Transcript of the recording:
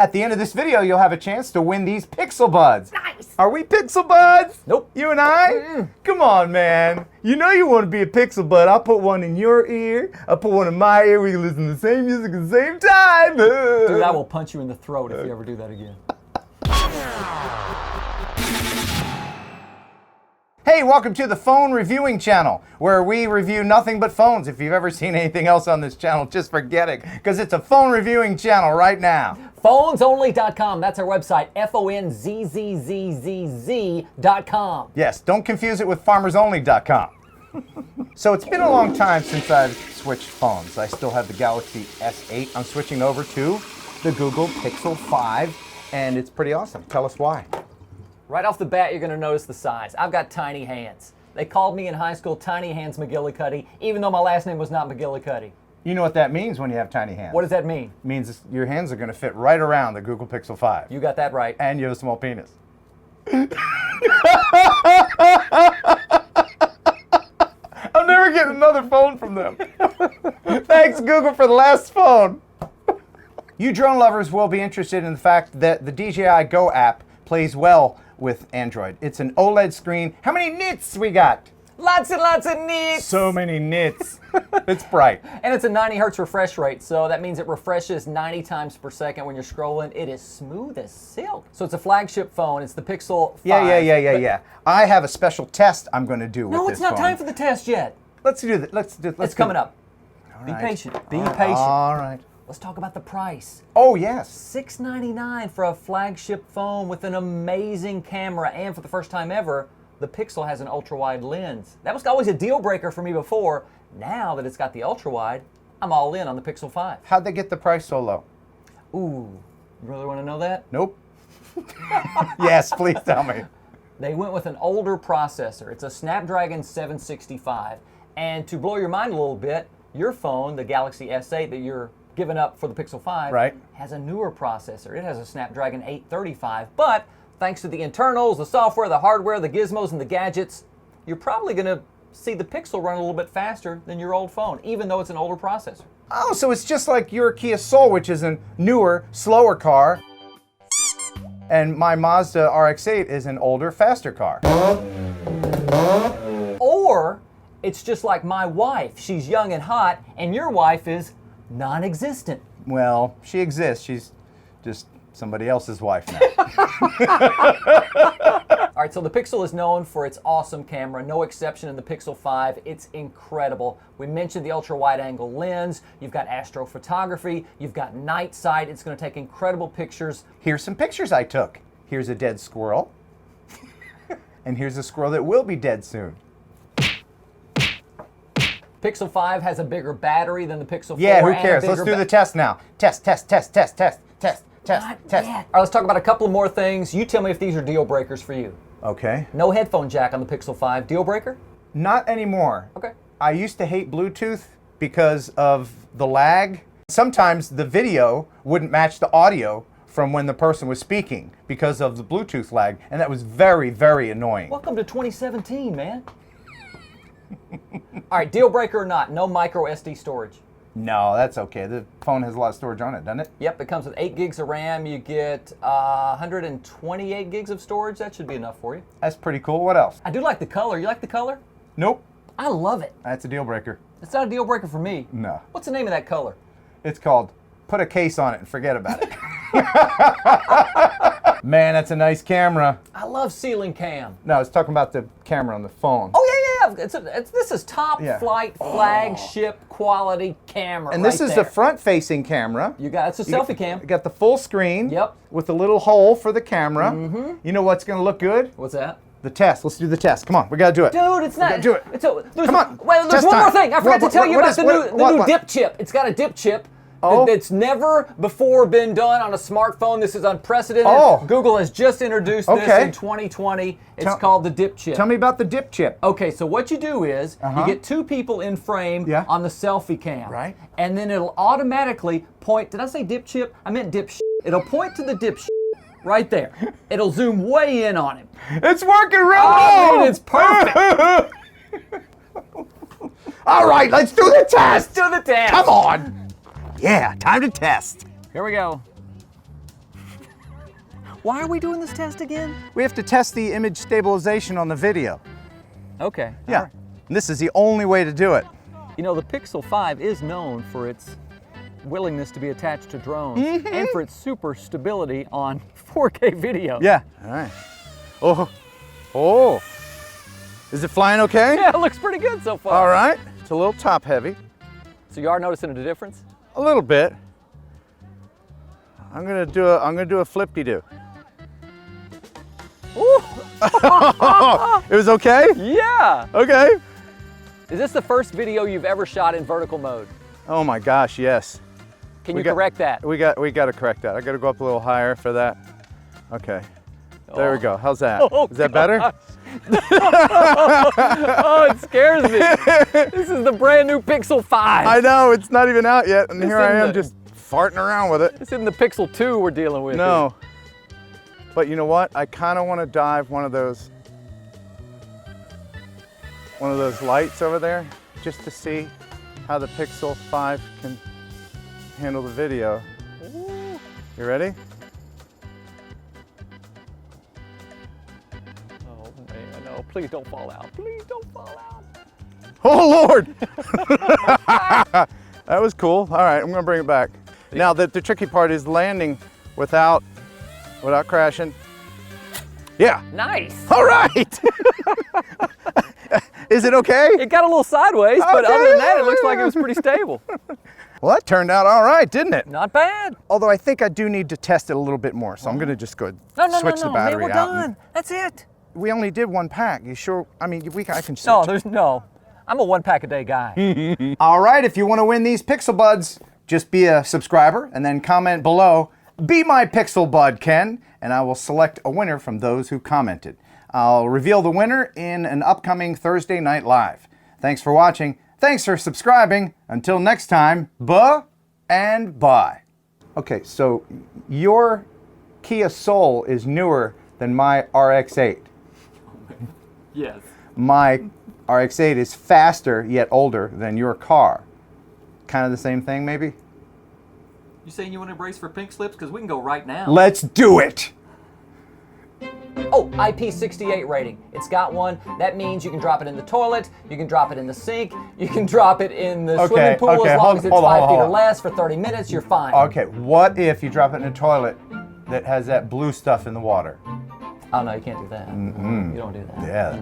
At the end of this video, you'll have a chance to win these Pixel Buds. Nice. Are we Pixel Buds? Nope. You and I? Come on, man. You know you want to be a Pixel Bud. I'll put one in your ear. I'll put one in my ear. We can listen to the same music at the same time. Dude, I will punch you in the throat if you ever do that again. Hey, welcome to the Phone Reviewing Channel, where we review nothing but phones. If you've ever seen anything else on this channel, just forget it, because it's a phone reviewing channel right now. Phonesonly.com, that's our website, Phonezzzzz.com. Yes, don't confuse it with farmersonly.com. So it's been a long time since I've switched phones. I still have the Galaxy S8. I'm switching over to the Google Pixel 5, and it's pretty awesome. Tell us why. Right off the bat, you're going to notice the size. I've got tiny hands. They called me in high school Tiny Hands McGillicuddy, even though my last name was not McGillicuddy. You know what that means when you have tiny hands. What does that mean? It means your hands are going to fit right around the Google Pixel 5. You got that right. And you have a small penis. I'm never getting another phone from them. Thanks, Google, for the last phone. You drone lovers will be interested in the fact that the DJI Go app plays well with Android. It's an OLED screen. How many nits we got? Lots and lots of nits. So many nits. It's bright. And it's a 90 hertz refresh rate, so that means it refreshes 90 times per second when you're scrolling. It is smooth as silk. So it's a flagship phone. It's the Pixel 5. Yeah. I have a special test I'm going to do with this phone. No, it's not time for the test yet. Let's do that. It's coming up. All Be right. patient. Be patient. All right. Let's talk about the price. Oh, yes. $699 for a flagship phone with an amazing camera, and for the first time ever, the Pixel has an ultra-wide lens. That was always a deal breaker for me before. Now that it's got the ultra-wide, I'm all in on the Pixel 5. How'd they get the price so low? Ooh, you really want to know that? Nope. Yes, please tell me. They went with an older processor. It's a Snapdragon 765. And to blow your mind a little bit, your phone, the Galaxy S8 that you're giving up for the Pixel 5, right, has a newer processor. It has a Snapdragon 835, but thanks to the internals, the software, the hardware, the gizmos, and the gadgets, you're probably going to see the Pixel run a little bit faster than your old phone, even though it's an older processor. Oh, so it's just like your Kia Soul, which is a newer, slower car, and my Mazda RX-8 is an older, faster car. Or it's just like my wife. She's young and hot, and your wife is non-existent. Well, she exists. She's just somebody else's wife now. All right, so the Pixel is known for its awesome camera, no exception in the Pixel 5. It's incredible. We mentioned the ultra-wide-angle lens. You've got astrophotography. You've got night sight. It's going to take incredible pictures. Here's some pictures I took. Here's a dead squirrel. And here's a squirrel that will be dead soon. Pixel 5 has a bigger battery than the Pixel 4. Yeah, who cares? Let's do the test now. Test. Not yet. All right, let's talk about a couple more things. You tell me if these are deal breakers for you. Okay. No headphone jack on the Pixel 5. Deal breaker? Not anymore. Okay. I used to hate Bluetooth because of the lag. Sometimes the video wouldn't match the audio from when the person was speaking because of the Bluetooth lag, and that was very, very annoying. Welcome to 2017, man. All right, deal breaker or not, no micro SD storage. No, that's okay. The phone has a lot of storage on it, doesn't it? Yep, it comes with 8 gigs of RAM. You get 128 gigs of storage. That should be enough for you. That's pretty cool. What else? I do like the color. You like the color? Nope. I love it. That's a deal breaker. It's not a deal breaker for me. No. What's the name of that color? It's called put a case on it and forget about it. Man, that's a nice camera. I love ceiling cam. No, I was talking about the camera on the phone. Oh, yeah. This is top flight flagship quality camera. And this is the front-facing camera. It's a selfie cam. You got the full screen. Yep. With a little hole for the camera. Mm-hmm. You know what's going to look good? What's that? The test. Let's do the test. Come on, we got to do it. Dude, it's not. Do it. Come on. Well, there's Test one more time. thing. I forgot to tell you about the new dip chip. It's got a dip chip. Oh. That's never before been done on a smartphone. This is unprecedented. Oh. Google has just introduced this in 2020. It's called the dip chip. Tell me about the dip chip. Okay, so what you do is you get 2 people in frame on the selfie cam. Right. And then it'll automatically point. Did I say dip chip? I meant dip. It'll point to the dip right there. It'll zoom way in on him. It's working real well. Dude, it's perfect. All right, let's do the test. Let's do the test. Come on. Yeah, time to test. Here we go. Why are we doing this test again? We have to test the image stabilization on the video. Okay. Yeah. all right. And this is the only way to do it. You know, the Pixel 5 is known for its willingness to be attached to drones and for its super stability on 4K video. Yeah. All right. Oh. Oh. Is it flying okay? Yeah, it looks pretty good so far. All right. It's a little top heavy. So you are noticing a difference? A little bit. I'm gonna do a flip-de-doo. Ooh. It was okay? Yeah. Okay. Is this the first video you've ever shot in vertical mode? Oh my gosh, yes. Can you correct that? We got to correct that. I got to go up a little higher for that. Okay. There we go. How's that? Oh, is that better? Oh, it scares me. This is the brand new Pixel 5. I know, it's not even out yet, and This here I am isn't just farting around with it. This isn't the Pixel 2 we're dealing with. No. But you know what? I kind of want to dive one of those lights over there just to see how the Pixel 5 can handle the video. Ooh. You ready? Oh man, no, please don't fall out. Please don't fall out. Oh Lord! That was cool. All right, I'm gonna bring it back. Now the tricky part is landing without crashing. Yeah. Nice. All right. Is it okay? It got a little sideways, but Okay. other than that, it looks like it was pretty stable. Well, that turned out all right, didn't it? Not bad. Although I think I do need to test it a little bit more, so I'm gonna just go switch the battery man, we're out. done. That's it. We only did one pack. You sure? I mean, I can switch. No, there's no. I'm a 1 pack a day guy. All right, if you want to win these Pixel Buds, just be a subscriber and then comment below, "Be my Pixel Bud, Ken," and I will select a winner from those who commented. I'll reveal the winner in an upcoming Thursday Night Live. Thanks for watching. Thanks for subscribing. Until next time, buh and bye. Okay, so your Kia Soul is newer than my RX-8. Yes. My RX-8 is faster yet older than your car. Kind of the same thing, maybe? You saying you want to brace for pink slips? Because we can go right now. Let's do it! Oh, IP68 rating. It's got one. That means you can drop it in the toilet, you can drop it in the sink, you can drop it in the swimming pool as long as it's 5 feet or less for 30 minutes, you're fine. Okay, what if you drop it in a toilet that has that blue stuff in the water? Oh no, you can't do that. You don't do that. Yeah.